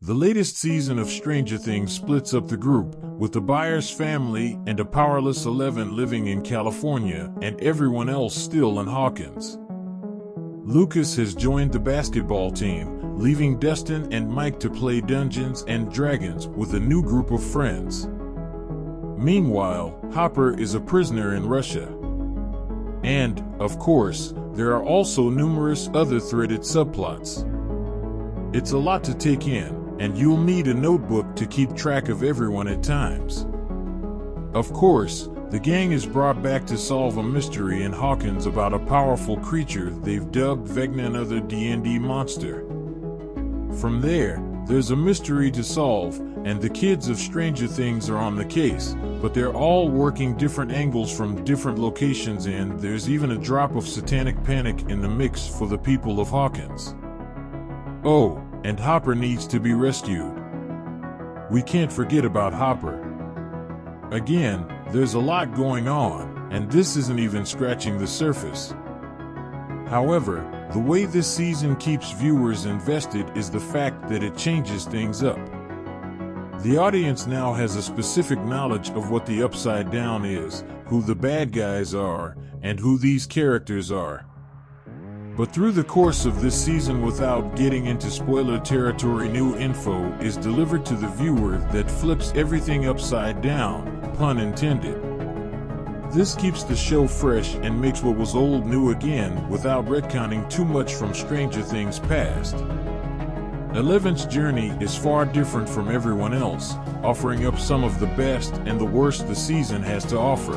The latest season of Stranger Things splits up the group, with the Byers family and a powerless Eleven living in California and everyone else still in Hawkins. Lucas has joined the basketball team, leaving Dustin and Mike to play Dungeons and Dragons with a new group of friends. Meanwhile, Hopper is a prisoner in Russia. And, of course, there are also numerous other threaded subplots. It's a lot to take in, and you'll need a notebook to keep track of everyone at times. Of course, the gang is brought back to solve a mystery in Hawkins about a powerful creature they've dubbed Vecna, another D&D monster. From there, there's a mystery to solve, and the kids of Stranger Things are on the case, but they're all working different angles from different locations, and there's even a drop of satanic panic in the mix for the people of Hawkins. Oh, and Hopper needs to be rescued. We can't forget about Hopper. Again, there's a lot going on, and this isn't even scratching the surface. However, the way this season keeps viewers invested is the fact that it changes things up. The audience now has a specific knowledge of what the Upside Down is, who the bad guys are, and who these characters are. But through the course of this season, without getting into spoiler territory, new info is delivered to the viewer that flips everything upside down, pun intended. This keeps the show fresh and makes what was old new again without retconning too much from Stranger Things past. Eleven's journey is far different from everyone else, offering up some of the best and the worst the season has to offer.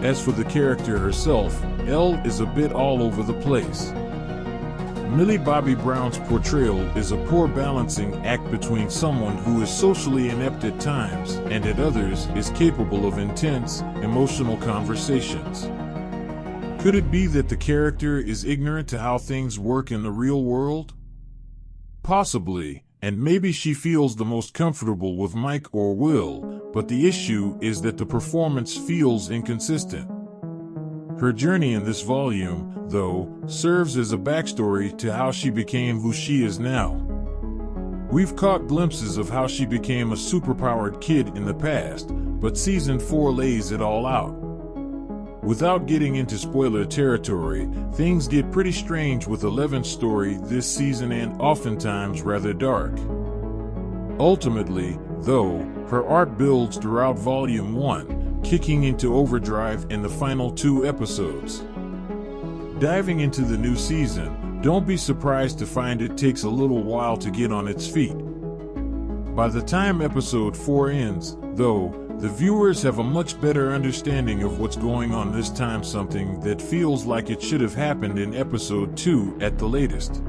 As for the character herself, Elle is a bit all over the place. Millie Bobby Brown's portrayal is a poor balancing act between someone who is socially inept at times and at others is capable of intense, emotional conversations. Could it be that the character is ignorant to how things work in the real world? Possibly, and maybe she feels the most comfortable with Mike or Will, but the issue is that the performance feels inconsistent. Her journey in this volume, though, serves as a backstory to how she became who she is now. We've caught glimpses of how she became a superpowered kid in the past, but Season 4 lays it all out. Without getting into spoiler territory, things get pretty strange with Eleven's story this season and oftentimes rather dark. Ultimately, though, her arc builds throughout Volume 1, kicking into overdrive in the final 2 episodes. Diving into the new season, don't be surprised to find it takes a little while to get on its feet. By the time Episode 4 ends, though, the viewers have a much better understanding of what's going on this time, something that feels like it should have happened in Episode 2 at the latest.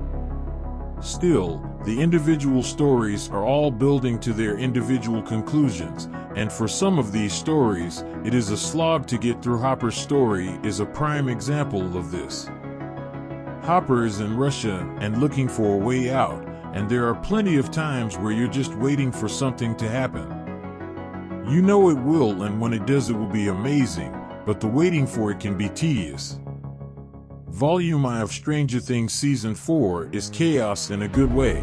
Still, the individual stories are all building to their individual conclusions, and for some of these stories, it is a slog to get through. Hopper's story is a prime example of this. Hopper is in Russia and looking for a way out, and there are plenty of times where you're just waiting for something to happen. You know it will, and when it does it will be amazing, but the waiting for it can be tedious. Volume I of Stranger Things Season 4 is chaos in a good way.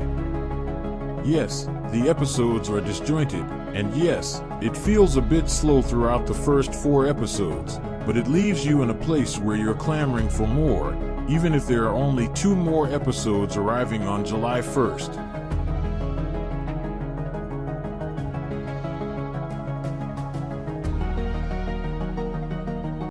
Yes, the episodes are disjointed, and yes, it feels a bit slow throughout the first 4 episodes, but it leaves you in a place where you're clamoring for more, even if there are only 2 more episodes arriving on July 1st.